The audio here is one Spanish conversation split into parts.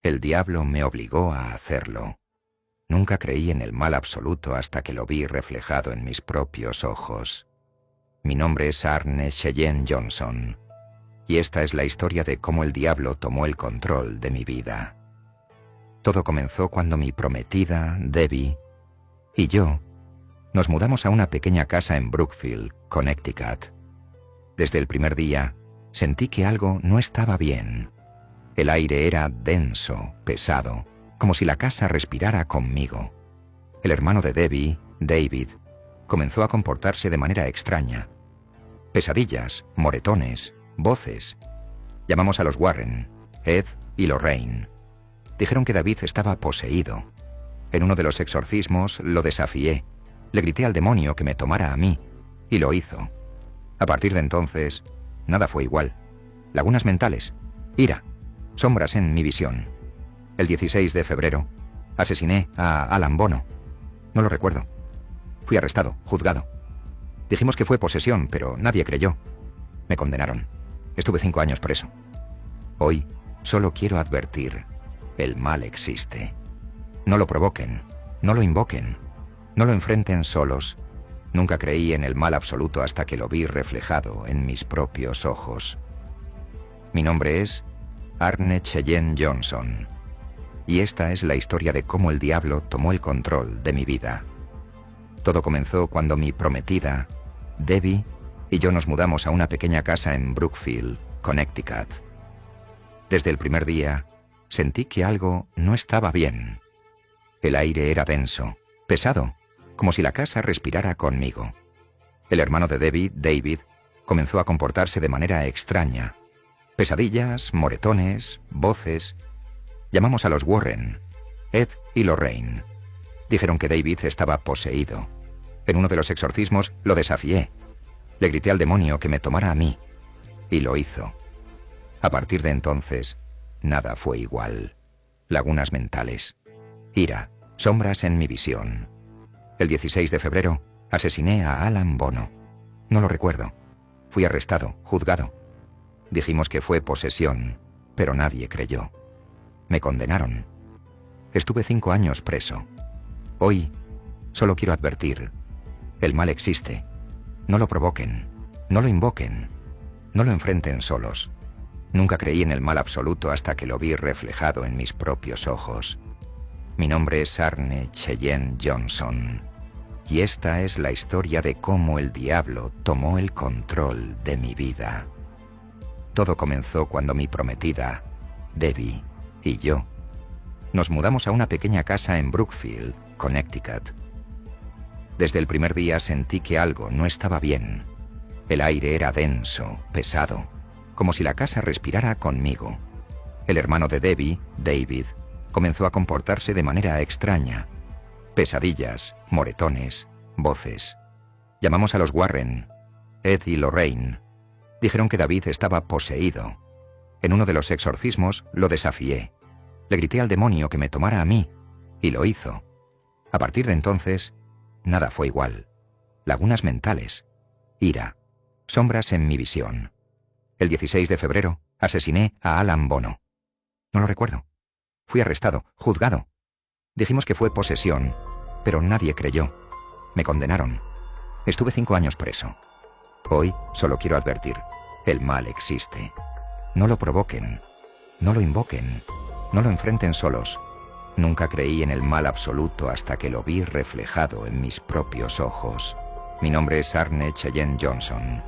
El diablo me obligó a hacerlo. Nunca creí en el mal absoluto hasta que lo vi reflejado en mis propios ojos. Mi nombre es Arne Cheyenne Johnson, y esta es la historia de cómo el diablo tomó el control de mi vida. Todo comenzó cuando mi prometida, Debbie, y yo nos mudamos a una pequeña casa en Brookfield, Connecticut. Desde el primer día sentí que algo no estaba bien. El aire era denso, pesado, como si la casa respirara conmigo. El hermano de Debbie, David, comenzó a comportarse de manera extraña. Pesadillas, moretones, voces. Llamamos a los Warren, Ed y Lorraine. Dijeron que David estaba poseído. En uno de los exorcismos lo desafié. Le grité al demonio que me tomara a mí, y lo hizo. A partir de entonces, nada fue igual. Lagunas mentales, ira, sombras en mi visión. El 16 de febrero, asesiné a Alan Bono. No lo recuerdo. Fui arrestado, juzgado. Dijimos que fue posesión, pero nadie creyó. Me condenaron. Estuve 5 años preso. Hoy solo quiero advertir: el mal existe. No lo provoquen, no lo invoquen, no lo enfrenten solos. Nunca creí en el mal absoluto hasta que lo vi reflejado en mis propios ojos. Mi nombre es Arne Cheyenne Johnson, y esta es la historia de cómo el diablo tomó el control de mi vida. Todo comenzó cuando mi prometida, Debbie, y yo nos mudamos a una pequeña casa en Brookfield, Connecticut. Desde el primer día sentí que algo no estaba bien. El aire era denso, pesado, como si la casa respirara conmigo. El hermano de Debbie, David, comenzó a comportarse de manera extraña. Pesadillas, moretones, voces. Llamamos a los Warren, Ed y Lorraine. Dijeron que David estaba poseído. En uno de los exorcismos lo desafié. Le grité al demonio que me tomara a mí, y lo hizo. A partir de entonces, nada fue igual. Lagunas mentales, ira, sombras en mi visión. El 16 de febrero, asesiné a Alan Bono. No lo recuerdo. Fui arrestado, juzgado. Dijimos que fue posesión, pero nadie creyó. Me condenaron. Estuve 5 años preso. Hoy solo quiero advertir: el mal existe. No lo provoquen, no lo invoquen, no lo enfrenten solos. Nunca creí en el mal absoluto hasta que lo vi reflejado en mis propios ojos. Mi nombre es Arne Cheyenne Johnson, y esta es la historia de cómo el diablo tomó el control de mi vida. Todo comenzó cuando mi prometida, Debbie, y yo nos mudamos a una pequeña casa en Brookfield, Connecticut. Desde el primer día sentí que algo no estaba bien. El aire era denso, pesado, como si la casa respirara conmigo. El hermano de Debbie, David, comenzó a comportarse de manera extraña. Pesadillas, moretones, voces. Llamamos a los Warren, Ed y Lorraine. Dijeron que David estaba poseído. En uno de los exorcismos lo desafié. Le grité al demonio que me tomara a mí, y lo hizo. A partir de entonces, nada fue igual. Lagunas mentales, ira, sombras en mi visión. El 16 de febrero, asesiné a Alan Bono. No lo recuerdo. Fui arrestado, juzgado. Dijimos que fue posesión, pero nadie creyó. Me condenaron. Estuve 5 años preso. Hoy solo quiero advertir: el mal existe. No lo provoquen, no lo invoquen, no lo enfrenten solos. Nunca creí en el mal absoluto hasta que lo vi reflejado en mis propios ojos. Mi nombre es Arne Cheyenne Johnson,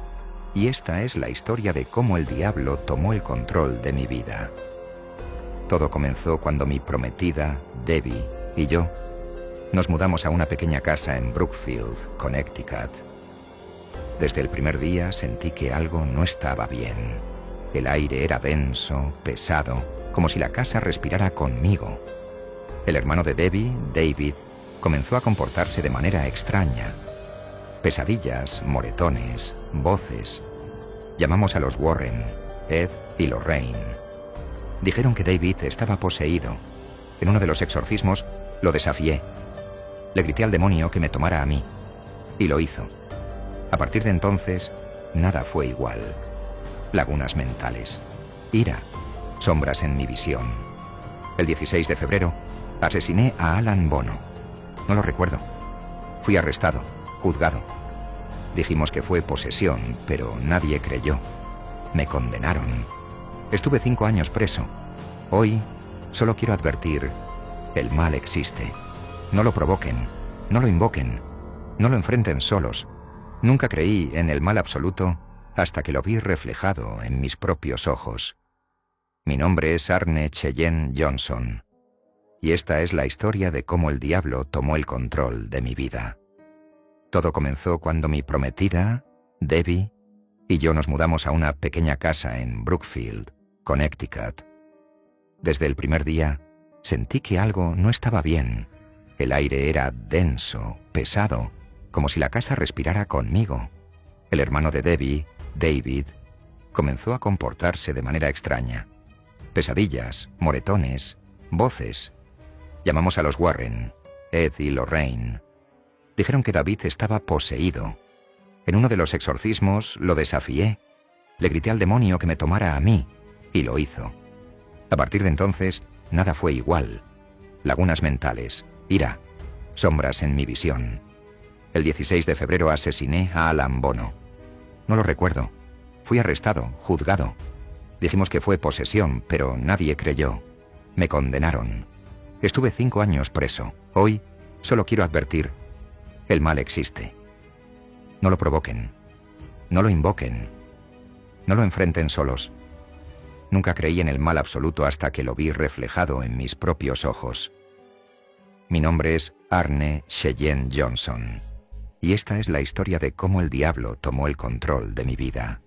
y esta es la historia de cómo el diablo tomó el control de mi vida. Todo comenzó cuando mi prometida, Debbie, y yo nos mudamos a una pequeña casa en Brookfield, Connecticut. Desde el primer día sentí que algo no estaba bien. El aire era denso, pesado, como si la casa respirara conmigo. El hermano de Debbie, David, comenzó a comportarse de manera extraña. Pesadillas, moretones, voces. Llamamos a los Warren, Ed y Lorraine. Dijeron que David estaba poseído. En uno de los exorcismos lo desafié. Le grité al demonio que me tomara a mí, y lo hizo. A partir de entonces, nada fue igual. Lagunas mentales, ira, sombras en mi visión. El 16 de febrero, asesiné a Alan Bono. No lo recuerdo. Fui arrestado, juzgado. Dijimos que fue posesión, pero nadie creyó. Me condenaron. Estuve 5 años preso. Hoy, solo quiero advertir, el mal existe. No lo provoquen, no lo invoquen, no lo enfrenten solos. Nunca creí en el mal absoluto hasta que lo vi reflejado en mis propios ojos. Mi nombre es Arne Cheyenne Johnson, y esta es la historia de cómo el diablo tomó el control de mi vida. Todo comenzó cuando mi prometida, Debbie, y yo nos mudamos a una pequeña casa en Brookfield, Connecticut. Desde el primer día, sentí que algo no estaba bien. El aire era denso, pesado, como si la casa respirara conmigo. El hermano de Debbie, David, comenzó a comportarse de manera extraña. Pesadillas, moretones, voces. Llamamos a los Warren, Ed y Lorraine. Dijeron que David estaba poseído. En uno de los exorcismos lo desafié. Le grité al demonio que me tomara a mí, y lo hizo. A partir de entonces, nada fue igual. Lagunas mentales, ira, sombras en mi visión. El 16 de febrero asesiné a Alan Bono. No lo recuerdo. Fui arrestado, juzgado. Dijimos que fue posesión, pero nadie creyó. Me condenaron. Estuve 5 años preso. Hoy, solo quiero advertir, el mal existe. No lo provoquen. No lo invoquen. No lo enfrenten solos. Nunca creí en el mal absoluto hasta que lo vi reflejado en mis propios ojos. Mi nombre es Arne Cheyenne Johnson, y esta es la historia de cómo el diablo tomó el control de mi vida.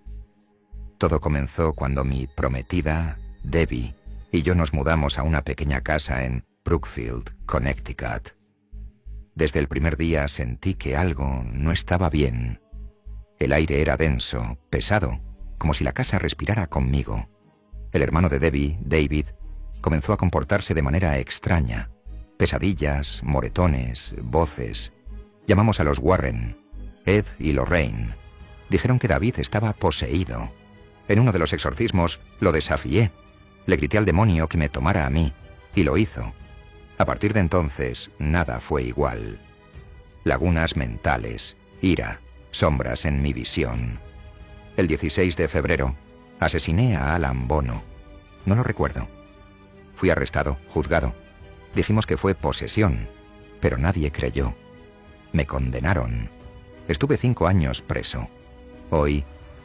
Todo comenzó cuando mi prometida, Debbie, y yo nos mudamos a una pequeña casa en Brookfield, Connecticut. Desde el primer día sentí que algo no estaba bien. El aire era denso, pesado, como si la casa respirara conmigo. El hermano de Debbie, David, comenzó a comportarse de manera extraña. Pesadillas, moretones, voces. Llamamos a los Warren, Ed y Lorraine. Dijeron que David estaba poseído. En uno de los exorcismos lo desafié. Le grité al demonio que me tomara a mí, y lo hizo. A partir de entonces, nada fue igual. Lagunas mentales, ira, sombras en mi visión. El 16 de febrero, asesiné a Alan Bono. No lo recuerdo. Fui arrestado, juzgado. Dijimos que fue posesión, pero nadie creyó. Me condenaron. Estuve 5 años preso. Hoy,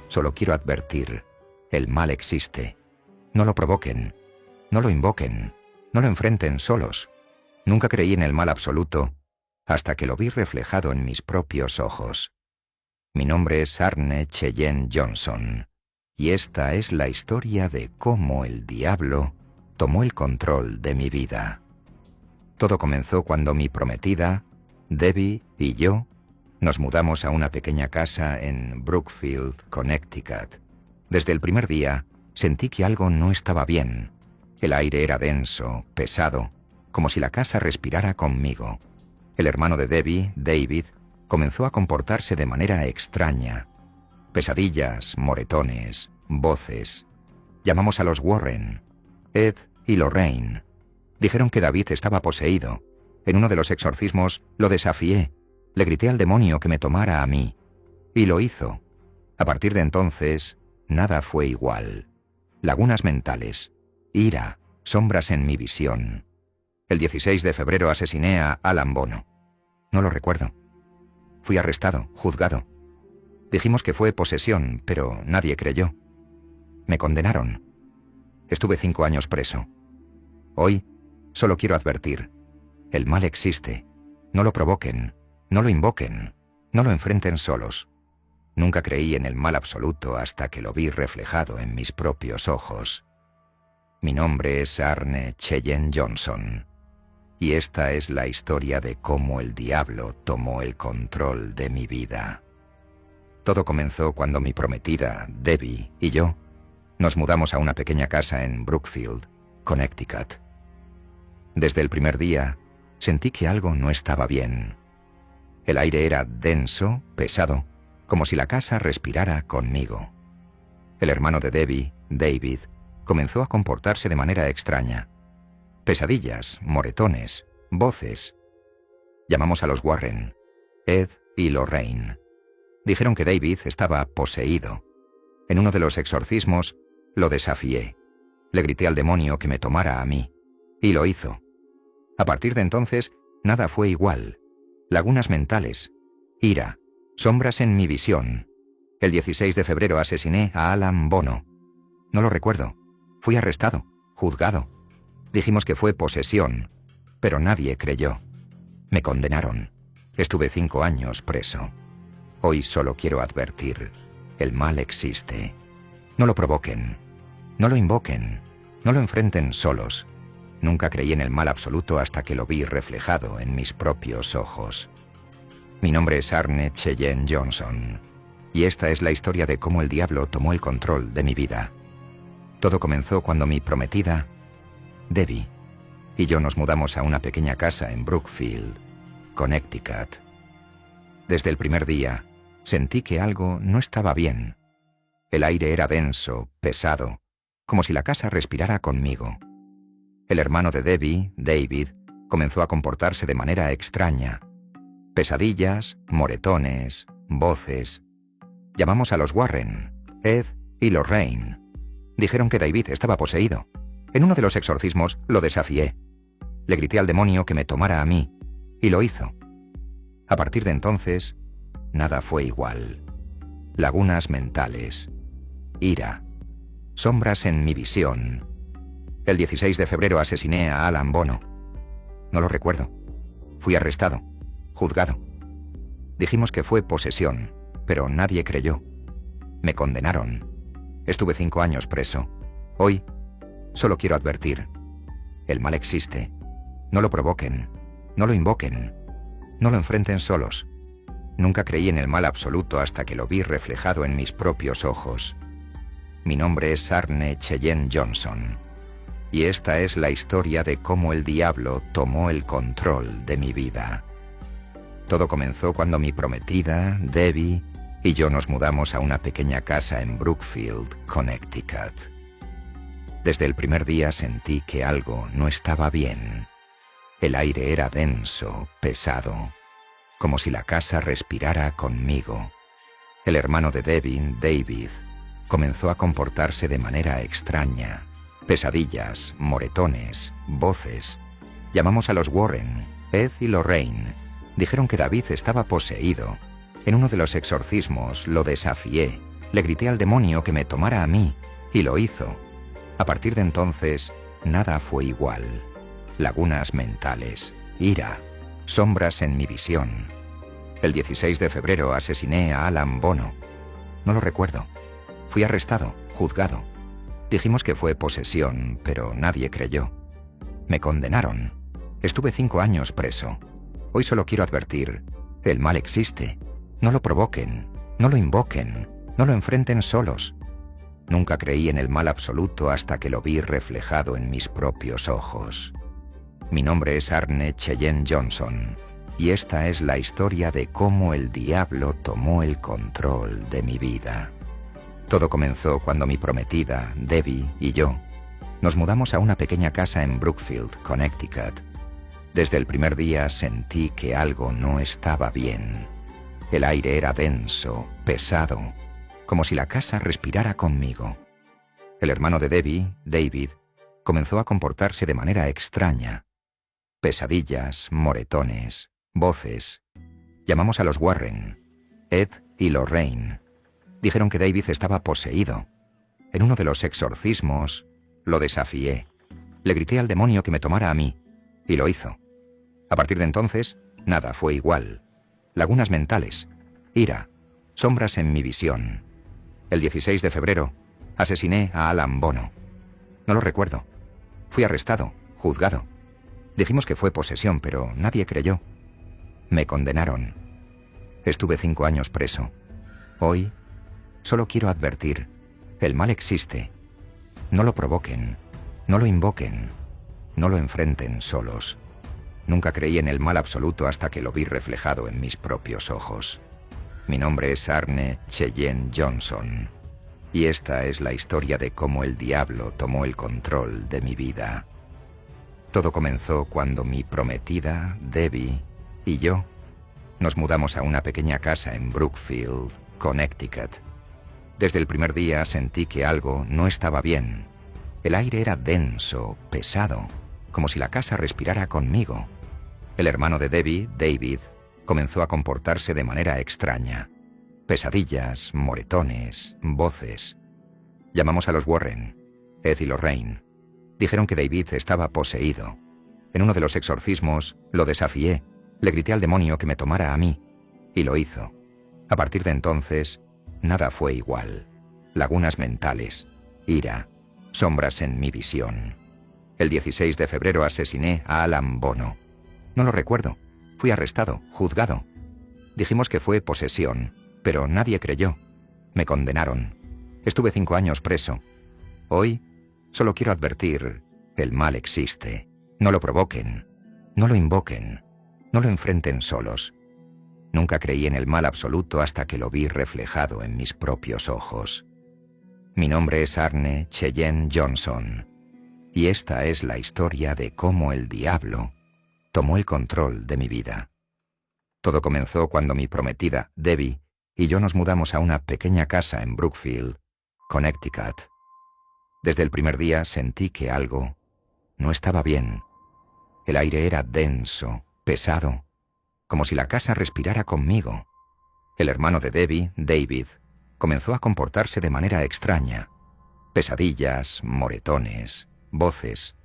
solo quiero advertir, el mal existe. No lo provoquen, no lo invoquen, no lo enfrenten solos. Nunca creí en el mal absoluto hasta que lo vi reflejado en mis propios ojos. Mi nombre es Arne Cheyenne Johnson, y esta es la historia de cómo el diablo tomó el control de mi vida. Todo comenzó cuando mi prometida, Debbie y yo nos mudamos a una pequeña casa en Brookfield, Connecticut. Desde el primer día, sentí que algo no estaba bien. El aire era denso, pesado, como si la casa respirara conmigo. El hermano de Debbie, David, comenzó a comportarse de manera extraña. Pesadillas, moretones, voces. Llamamos a los Warren, Ed y Lorraine. Dijeron que David estaba poseído. En uno de los exorcismos lo desafié. Le grité al demonio que me tomara a mí, y lo hizo. A partir de entonces, nada fue igual. Lagunas mentales, ira, sombras en mi visión. El 16 de febrero asesiné a Alan Bono. No lo recuerdo. Fui arrestado, juzgado. Dijimos que fue posesión, pero nadie creyó. Me condenaron. Estuve 5 años preso. Hoy, solo quiero advertir, el mal existe. No lo provoquen, no lo invoquen, no lo enfrenten solos. Nunca creí en el mal absoluto hasta que lo vi reflejado en mis propios ojos. Mi nombre es Arne Cheyenne Johnson, y esta es la historia de cómo el diablo tomó el control de mi vida. Todo comenzó cuando mi prometida, Debbie, y yo nos mudamos a una pequeña casa en Brookfield, Connecticut. Desde el primer día, sentí que algo no estaba bien. El aire era denso, pesado, como si la casa respirara conmigo. El hermano de Debbie, David, comenzó a comportarse de manera extraña. Pesadillas, moretones, voces. Llamamos a los Warren, Ed y Lorraine. Dijeron que David estaba poseído. En uno de los exorcismos, lo desafié. Le grité al demonio que me tomara a mí. Y lo hizo. A partir de entonces, nada fue igual. Lagunas mentales, ira, sombras en mi visión. El 16 de febrero asesiné a Alan Bono. No lo recuerdo. Fui arrestado, juzgado. Dijimos que fue posesión, pero nadie creyó. Me condenaron. Estuve 5 años preso. Hoy solo quiero advertir, el mal existe. No lo provoquen, no lo invoquen, no lo enfrenten solos. Nunca creí en el mal absoluto hasta que lo vi reflejado en mis propios ojos. Mi nombre es Arne Cheyenne Johnson, y esta es la historia de cómo el diablo tomó el control de mi vida. Todo comenzó cuando mi prometida, Debbie, y yo nos mudamos a una pequeña casa en Brookfield, Connecticut. Desde el primer día, sentí que algo no estaba bien. El aire era denso, pesado, como si la casa respirara conmigo. El hermano de Debbie, David, comenzó a comportarse de manera extraña. Pesadillas, moretones, voces. Llamamos a los Warren, Ed y Lorraine. Dijeron que David estaba poseído. En uno de los exorcismos lo desafié. Le grité al demonio que me tomara a mí, y lo hizo. A partir de entonces, nada fue igual. Lagunas mentales, ira, sombras en mi visión. El 16 de febrero asesiné a Alan Bono. No lo recuerdo. Fui arrestado, juzgado. Dijimos que fue posesión, pero nadie creyó. Me condenaron. Estuve 5 años preso. Hoy, solo quiero advertir, el mal existe. No lo provoquen, no lo invoquen, no lo enfrenten solos. Nunca creí en el mal absoluto hasta que lo vi reflejado en mis propios ojos. Mi nombre es Arne Cheyenne Johnson, y esta es la historia de cómo el diablo tomó el control de mi vida. Todo comenzó cuando mi prometida, Debbie, y yo nos mudamos a una pequeña casa en Brookfield, Connecticut. Desde el primer día sentí que algo no estaba bien. El aire era denso, pesado, como si la casa respirara conmigo. El hermano de Debbie, David, comenzó a comportarse de manera extraña. Pesadillas, moretones, voces. Llamamos a los Warren, Ed y Lorraine. Dijeron que David estaba poseído. En uno de los exorcismos lo desafié. Le grité al demonio que me tomara a mí, y lo hizo. A partir de entonces, nada fue igual. Lagunas mentales, ira, sombras en mi visión. El 16 de febrero asesiné a Alan Bono. No lo recuerdo. Fui arrestado, juzgado. Dijimos que fue posesión, pero nadie creyó. Me condenaron. Estuve 5 años preso. Hoy solo quiero advertir, el mal existe. No lo provoquen, no lo invoquen, no lo enfrenten solos. Nunca creí en el mal absoluto hasta que lo vi reflejado en mis propios ojos. Mi nombre es Arne Cheyenne Johnson, y esta es la historia de cómo el diablo tomó el control de mi vida. Todo comenzó cuando mi prometida, Debbie, y yo nos mudamos a una pequeña casa en Brookfield, Connecticut. Desde el primer día sentí que algo no estaba bien. El aire era denso, pesado, como si la casa respirara conmigo. El hermano de Debbie, David, comenzó a comportarse de manera extraña. Pesadillas, moretones, voces. Llamamos a los Warren, Ed y Lorraine. Dijeron que David estaba poseído. En uno de los exorcismos, lo desafié. Le grité al demonio que me tomara a mí, y lo hizo. A partir de entonces, nada fue igual. Lagunas mentales, ira, sombras en mi visión. El 16 de febrero, asesiné a Alan Bono. No lo recuerdo. Fui arrestado, juzgado. Dijimos que fue posesión, pero nadie creyó. Me condenaron. Estuve 5 años preso. Hoy, solo quiero advertir, el mal existe. No lo provoquen, no lo invoquen, no lo enfrenten solos. Nunca creí en el mal absoluto hasta que lo vi reflejado en mis propios ojos. Mi nombre es Arne Cheyenne Johnson, y esta es la historia de cómo el diablo tomó el control de mi vida. Todo comenzó cuando mi prometida, Debbie, y yo nos mudamos a una pequeña casa en Brookfield, Connecticut. Desde el primer día sentí que algo no estaba bien. El aire era denso, pesado, como si la casa respirara conmigo. El hermano de Debbie, David, comenzó a comportarse de manera extraña. Pesadillas, moretones, voces. Llamamos a los Warren, Ed y Lorraine. Dijeron que David estaba poseído. En uno de los exorcismos lo desafié, le grité al demonio que me tomara a mí, y lo hizo. A partir de entonces, nada fue igual. Lagunas mentales, ira, sombras en mi visión. El 16 de febrero asesiné a Alan Bono. No lo recuerdo. Fui arrestado, juzgado. Dijimos que fue posesión, pero nadie creyó. Me condenaron. Estuve 5 años preso. Hoy solo quiero advertir, el mal existe. No lo provoquen, no lo invoquen, no lo enfrenten solos. Nunca creí en el mal absoluto hasta que lo vi reflejado en mis propios ojos. Mi nombre es Arne Cheyenne Johnson, y esta es la historia de cómo el diablo tomó el control de mi vida. Todo comenzó cuando mi prometida, Debbie, y yo nos mudamos a una pequeña casa en Brookfield, Connecticut. Desde el primer día sentí que algo no estaba bien. El aire era denso, pesado, como si la casa respirara conmigo. El hermano de Debbie, David, comenzó a comportarse de manera extraña. Pesadillas, moretones, voces.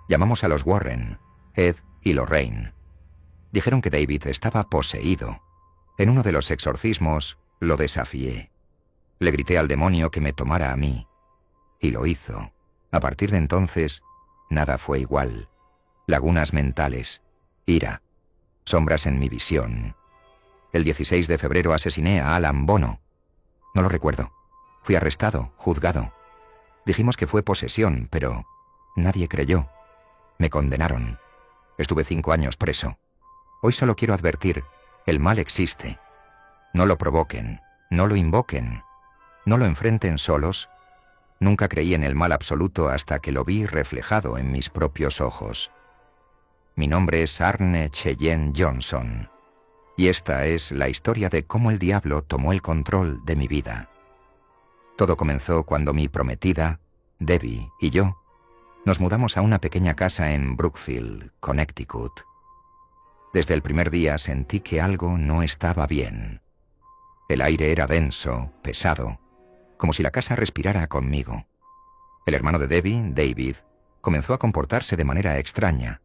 Llamamos a los Warren, Ed y Lorraine. Dijeron que David estaba poseído. En uno de los exorcismos lo desafié. Le grité al demonio que me tomara a mí. Y lo hizo. A partir de entonces, nada fue igual. Lagunas mentales, ira, sombras en mi visión. El 16 de febrero asesiné a Alan Bono. No lo recuerdo. Fui arrestado, juzgado. Dijimos que fue posesión, pero nadie creyó. Me condenaron. Estuve 5 años preso. Hoy solo quiero advertir, el mal existe. No lo provoquen, no lo invoquen, no lo enfrenten solos. Nunca creí en el mal absoluto hasta que lo vi reflejado en mis propios ojos. Mi nombre es Arne Cheyenne Johnson, y esta es la historia de cómo el diablo tomó el control de mi vida. Todo comenzó cuando mi prometida, Debbie, y yo nos mudamos a una pequeña casa en Brookfield, Connecticut. Desde el primer día sentí que algo no estaba bien. El aire era denso, pesado, como si la casa respirara conmigo. El hermano de Debbie, David, comenzó a comportarse de manera extraña.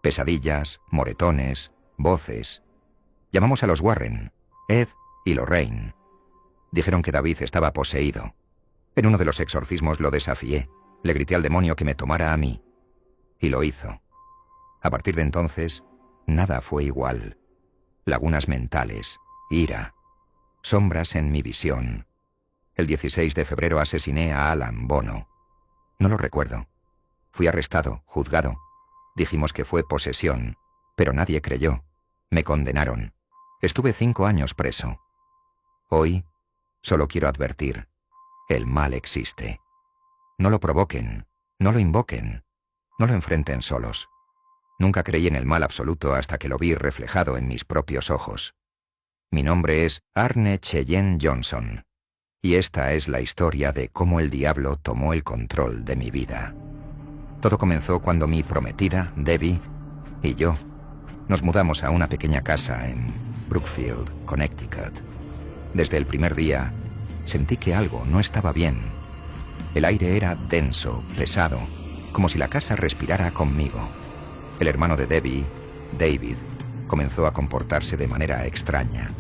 Pesadillas, moretones, voces. Llamamos a los Warren, Ed y Lorraine. Dijeron que David estaba poseído. En uno de los exorcismos lo desafié. Le grité al demonio que me tomara a mí. Y lo hizo. A partir de entonces, nada fue igual. Lagunas mentales, ira, sombras en mi visión. El 16 de febrero asesiné a Alan Bono. No lo recuerdo. Fui arrestado, juzgado. Dijimos que fue posesión, pero nadie creyó. Me condenaron. Estuve 5 años preso. Hoy solo quiero advertir, el mal existe. No lo provoquen, no lo invoquen, no lo enfrenten solos. Nunca creí en el mal absoluto hasta que lo vi reflejado en mis propios ojos. Mi nombre es Arne Cheyenne Johnson, y esta es la historia de cómo el diablo tomó el control de mi vida. Todo comenzó cuando mi prometida, Debbie, y yo nos mudamos a una pequeña casa en Brookfield, Connecticut. Desde el primer día sentí que algo no estaba bien. El aire era denso, pesado, como si la casa respirara conmigo. El hermano de Debbie, David, comenzó a comportarse de manera extraña.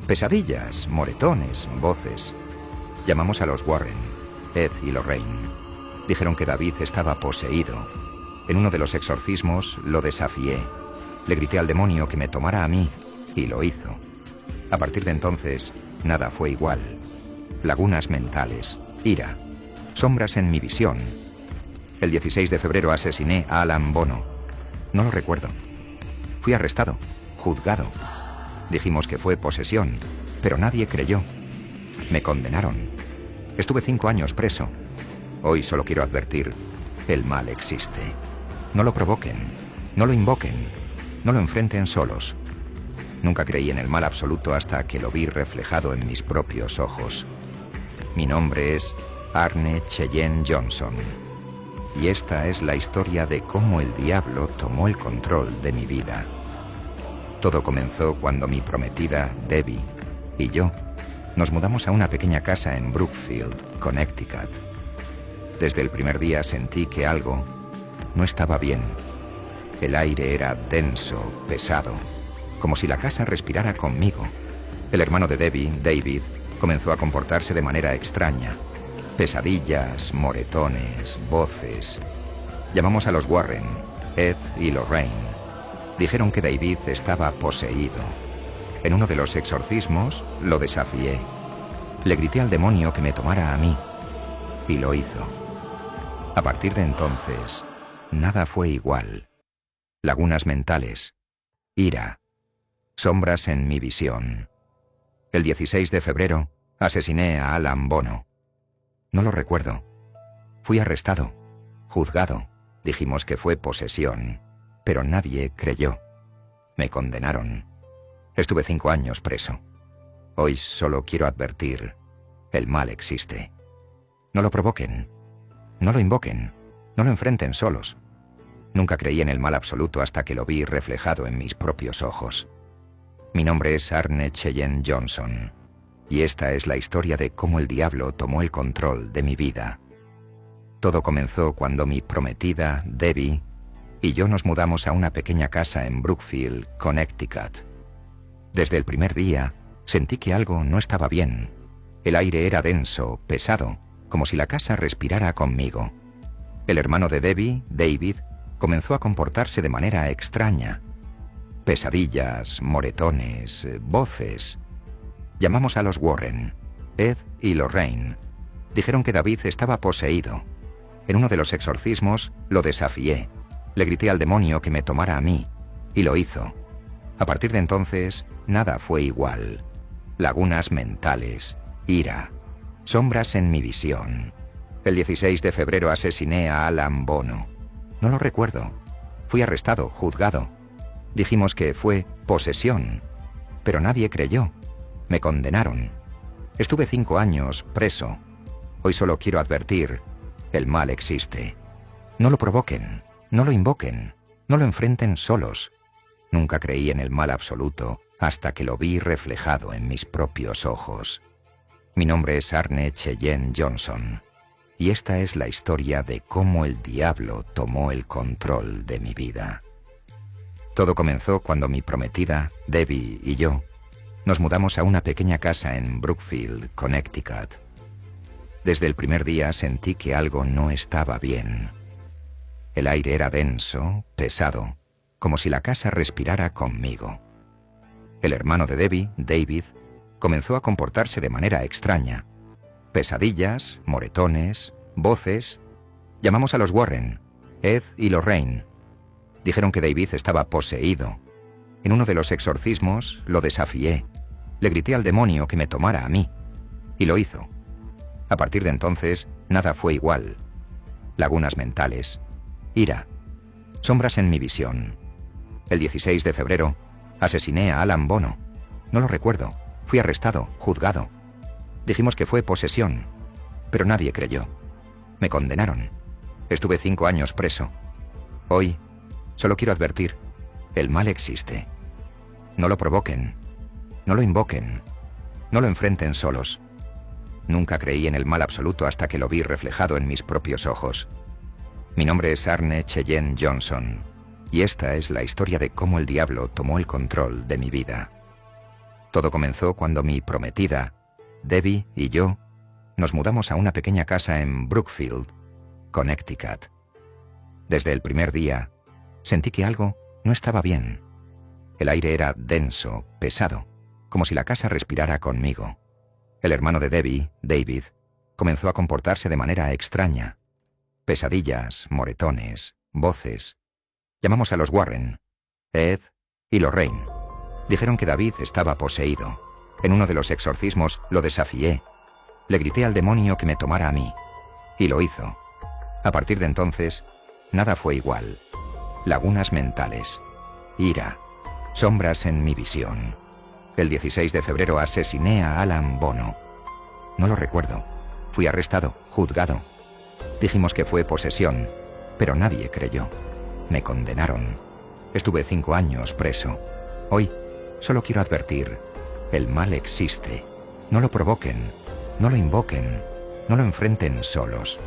Pesadillas, moretones, voces. Llamamos a los Warren, Ed y Lorraine. Dijeron que David estaba poseído. En uno de los exorcismos lo desafié. Le grité al demonio que me tomara a mí, y lo hizo. A partir de entonces, nada fue igual. Lagunas mentales, ira, sombras en mi visión. El 16 de febrero asesiné a Alan Bono. No lo recuerdo. Fui arrestado, juzgado. Dijimos que fue posesión, pero nadie creyó. Me condenaron. Estuve 5 años preso. Hoy solo quiero advertir, el mal existe. No lo provoquen, no lo invoquen, no lo enfrenten solos. Nunca creí en el mal absoluto hasta que lo vi reflejado en mis propios ojos. Mi nombre es Arne Cheyenne Johnson. Y esta es la historia de cómo el diablo tomó el control de mi vida. Todo comenzó cuando mi prometida, Debbie, y yo nos mudamos a una pequeña casa en Brookfield, Connecticut. Desde el primer día sentí que algo no estaba bien. El aire era denso, pesado, como si la casa respirara conmigo. El hermano de Debbie, David, comenzó a comportarse de manera extraña. Pesadillas, moretones, voces. Llamamos a los Warren, Ed y Lorraine. Dijeron que David estaba poseído. En uno de los exorcismos lo desafié. Le grité al demonio que me tomara a mí, y lo hizo. A partir de entonces, nada fue igual. Lagunas mentales, ira, sombras en mi visión. El 16 de febrero asesiné a Alan Bono. No lo recuerdo. Fui arrestado, juzgado. Dijimos que fue posesión, pero nadie creyó. Me condenaron. Estuve 5 años preso. Hoy solo quiero advertir, el mal existe. No lo provoquen, no lo invoquen, no lo enfrenten solos. Nunca creí en el mal absoluto hasta que lo vi reflejado en mis propios ojos. Mi nombre es Arne Cheyenne Johnson, y esta es la historia de cómo el diablo tomó el control de mi vida. Todo comenzó cuando mi prometida, Debbie, y yo nos mudamos a una pequeña casa en Brookfield, Connecticut. Desde el primer día, sentí que algo no estaba bien. El aire era denso, pesado, como si la casa respirara conmigo. El hermano de Debbie, David, comenzó a comportarse de manera extraña. Pesadillas, moretones, voces. Llamamos a los Warren, Ed y Lorraine. Dijeron que David estaba poseído. En uno de los exorcismos lo desafié. Le grité al demonio que me tomara a mí, y lo hizo. A partir de entonces, nada fue igual. Lagunas mentales, ira, sombras en mi visión. El 16 de febrero asesiné a Alan Bono. No lo recuerdo. Fui arrestado, juzgado. Dijimos que fue posesión, pero nadie creyó. Me condenaron. Estuve 5 años preso. Hoy solo quiero advertir, el mal existe. No lo provoquen, no lo invoquen, no lo enfrenten solos. Nunca creí en el mal absoluto hasta que lo vi reflejado en mis propios ojos. Mi nombre es Arne Cheyenne Johnson, y esta es la historia de cómo el diablo tomó el control de mi vida. Todo comenzó cuando mi prometida, Debbie y yo, nos mudamos a una pequeña casa en Brookfield, Connecticut. Desde el primer día sentí que algo no estaba bien. El aire era denso, pesado, como si la casa respirara conmigo. El hermano de Debbie, David, comenzó a comportarse de manera extraña. Pesadillas, moretones, voces. Llamamos a los Warren, Ed y Lorraine. Dijeron que David estaba poseído. En uno de los exorcismos lo desafié. Le grité al demonio que me tomara a mí, y lo hizo. A partir de entonces, nada fue igual. Lagunas mentales, ira, sombras en mi visión. El 16 de febrero asesiné a Alan Bono. No lo recuerdo. Fui arrestado, juzgado. Dijimos que fue posesión, pero nadie creyó. Me condenaron. Estuve 5 años preso. Hoy solo quiero advertir, el mal existe. No lo provoquen, no lo invoquen, no lo enfrenten solos. Nunca creí en el mal absoluto hasta que lo vi reflejado en mis propios ojos. Mi nombre es Arne Cheyenne Johnson, y esta es la historia de cómo el diablo tomó el control de mi vida. Todo comenzó cuando mi prometida, Debbie y yo, nos mudamos a una pequeña casa en Brookfield, Connecticut. Desde el primer día, sentí que algo no estaba bien. El aire era denso, pesado, como si la casa respirara conmigo. El hermano de Debbie, David, comenzó a comportarse de manera extraña. Pesadillas, moretones, voces. Llamamos a los Warren, Ed y Lorraine. Dijeron que David estaba poseído. En uno de los exorcismos lo desafié. Le grité al demonio que me tomara a mí, y lo hizo. A partir de entonces, nada fue igual. lagunas mentales, ira, sombras en mi visión. El 16 de febrero asesiné a Alan Bono. No lo recuerdo. Fui arrestado, juzgado. Dijimos que fue posesión, pero nadie creyó. Me condenaron. Estuve 5 años preso. Hoy solo quiero advertir, el mal existe. No lo provoquen, no lo invoquen, no lo enfrenten solos.